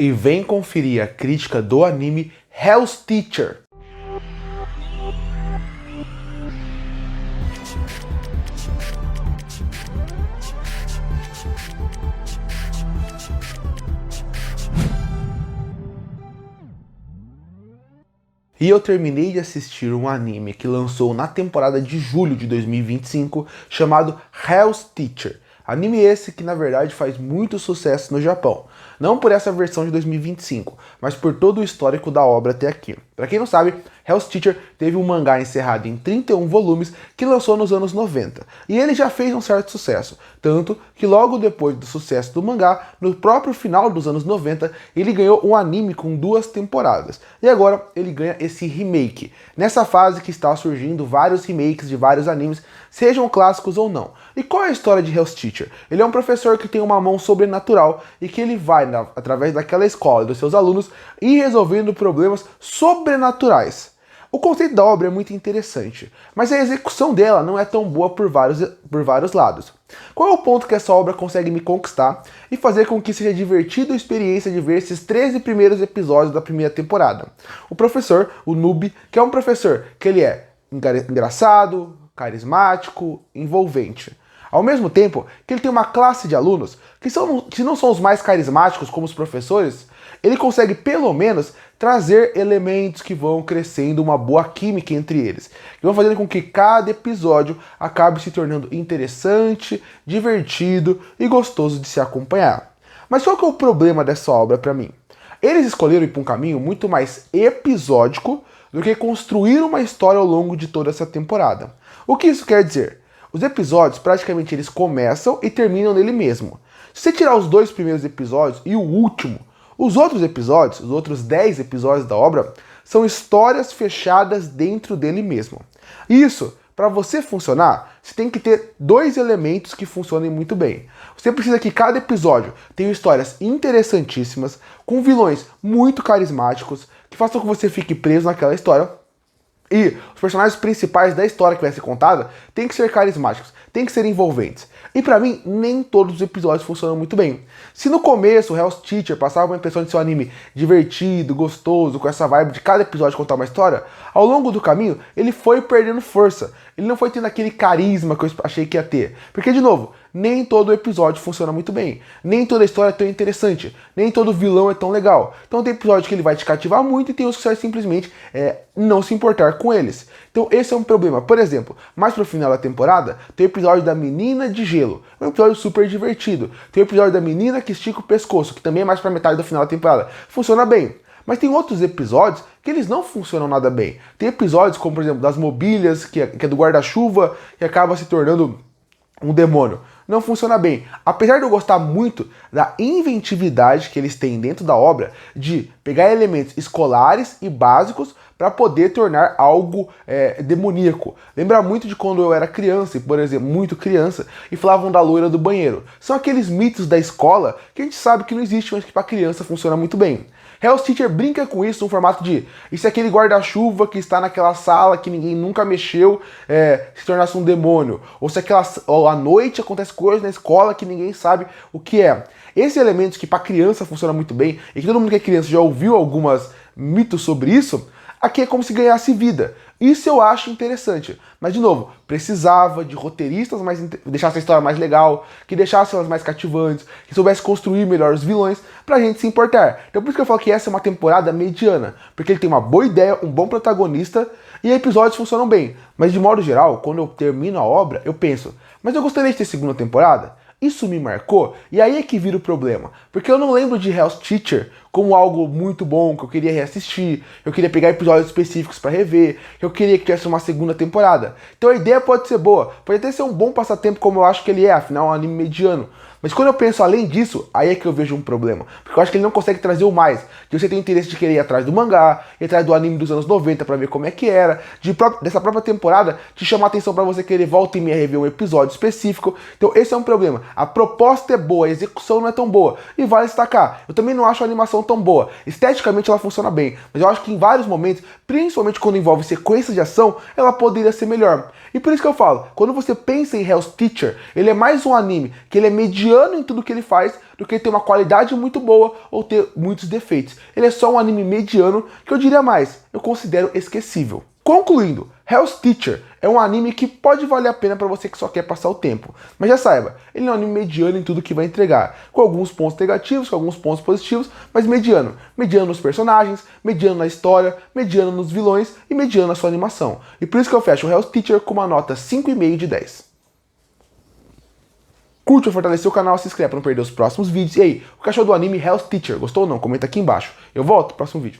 E vem conferir a crítica do anime Hell's Teacher. E eu terminei de assistir um anime que lançou na temporada de julho de 2025, chamado Hell's Teacher. Anime esse que na verdade faz muito sucesso no Japão. Não por essa versão de 2025, mas por todo o histórico da obra até aqui. Pra quem não sabe, Hell's Teacher teve um mangá encerrado em 31 volumes que lançou nos anos 90. E ele já fez um certo sucesso. Tanto que logo depois do sucesso do mangá, no próprio final dos anos 90, ele ganhou um anime com 2 temporadas. E agora ele ganha esse remake. Nessa fase que está surgindo vários remakes de vários animes, sejam clássicos ou não. E qual é a história de Hell's Teacher? Ele é um professor que tem uma mão sobrenatural e que ele vai, através daquela escola e dos seus alunos, ir resolvendo problemas sobrenaturais. O conceito da obra é muito interessante, mas a execução dela não é tão boa por vários lados. Qual é o ponto que essa obra consegue me conquistar e fazer com que seja divertida a experiência de ver esses 13 primeiros episódios da primeira temporada? O professor, o Noob, que é um professor que ele é engraçado, carismático, envolvente. Ao mesmo tempo que ele tem uma classe de alunos que não são os mais carismáticos como os professores, ele consegue pelo menos trazer elementos que vão crescendo uma boa química entre eles, que vão fazendo com que cada episódio acabe se tornando interessante, divertido e gostoso de se acompanhar. Mas qual que é o problema dessa obra para mim? Eles escolheram ir para um caminho muito mais episódico do que construir uma história ao longo de toda essa temporada. O que isso quer dizer? Os episódios praticamente eles começam e terminam nele mesmo. Se você tirar os 2 primeiros episódios e o último, os outros episódios, os outros 10 episódios da obra, são histórias fechadas dentro dele mesmo. Isso, para você funcionar, você tem que ter 2 elementos que funcionem muito bem. Você precisa que cada episódio tenha histórias interessantíssimas, com vilões muito carismáticos, que façam com que você fique preso naquela história. E os personagens principais da história que vai ser contada têm que ser carismáticos, têm que ser envolventes. E pra mim, nem todos os episódios funcionam muito bem. Se no começo o Hell's Teacher passava uma impressão de ser um anime divertido, gostoso, com essa vibe de cada episódio contar uma história, ao longo do caminho ele foi perdendo força. Ele não foi tendo aquele carisma que eu achei que ia ter. Porque, de novo, nem todo episódio funciona muito bem. Nem toda história é tão interessante. Nem todo vilão é tão legal. Então tem episódio que ele vai te cativar muito e tem outros que você vai simplesmente não se importar com eles. Então esse é um problema. Por exemplo, mais pro final da temporada, tem o episódio da menina de gelo. É um episódio super divertido. Tem o episódio da menina que estica o pescoço, que também é mais pra metade do final da temporada. Funciona bem. Mas tem outros episódios que eles não funcionam nada bem. Tem episódios como, por exemplo, das mobílias, que é do guarda-chuva, que acaba se tornando um demônio. Não funciona bem. Apesar de eu gostar muito da inventividade que eles têm dentro da obra, de pegar elementos escolares e básicos para poder tornar algo demoníaco. Lembra muito de quando eu era criança, por exemplo, muito criança, e falavam da loira do banheiro. São aqueles mitos da escola que a gente sabe que não existe, mas que para criança funciona muito bem. Hell's Teacher brinca com isso no formato de isso é aquele guarda-chuva que está naquela sala que ninguém nunca mexeu, se tornasse um demônio. Ou se à noite acontece coisas na escola que ninguém sabe o que é. Esses elementos que para criança funcionam muito bem, e que todo mundo que é criança já ouviu algumas mitos sobre isso, aqui é como se ganhasse vida. Isso eu acho interessante. Mas, de novo, precisava de roteiristas que deixassem a história mais legal, que deixassem elas mais cativantes, que soubesse construir melhor os vilões, pra gente se importar. Então por isso que eu falo que essa é uma temporada mediana. Porque ele tem uma boa ideia, um bom protagonista, e episódios funcionam bem. Mas, de modo geral, quando eu termino a obra, eu penso, mas eu gostaria de ter segunda temporada? Isso me marcou, e aí é que vira o problema. Porque eu não lembro de Hell's Teacher como algo muito bom, que eu queria reassistir, eu queria pegar episódios específicos para rever, eu queria que tivesse uma segunda temporada. Então a ideia pode ser boa, pode até ser um bom passatempo como eu acho que ele é, afinal é um anime mediano. Mas quando eu penso além disso, aí é que eu vejo um problema. Porque eu acho que ele não consegue trazer o mais. Que você tem interesse de querer ir atrás do mangá, ir atrás do anime dos anos 90 pra ver como é que era. Dessa própria temporada, te chamar a atenção pra você querer volta e meia rever um episódio específico. Então esse é um problema. A proposta é boa, a execução não é tão boa. E vale destacar, eu também não acho a animação tão boa. Esteticamente ela funciona bem. Mas eu acho que em vários momentos, principalmente quando envolve sequências de ação, ela poderia ser melhor. E por isso que eu falo, quando você pensa em Hell's Teacher, ele é mais um anime que ele é mediano mediano em tudo que ele faz do que ter uma qualidade muito boa ou ter muitos defeitos. Ele é só um anime mediano que eu diria mais, eu considero esquecível. Concluindo, Hell's Teacher é um anime que pode valer a pena para você que só quer passar o tempo. Mas já saiba, ele é um anime mediano em tudo que vai entregar, com alguns pontos negativos, com alguns pontos positivos, mas mediano. Mediano nos personagens, mediano na história, mediano nos vilões e mediano na sua animação. E por isso que eu fecho o Hell's Teacher com uma nota 5,5 de 10. Curte ou fortalecer o canal, se inscreve para não perder os próximos vídeos. E aí, o que achou do anime Hell's Teacher? Gostou ou não? Comenta aqui embaixo. Eu volto no próximo vídeo.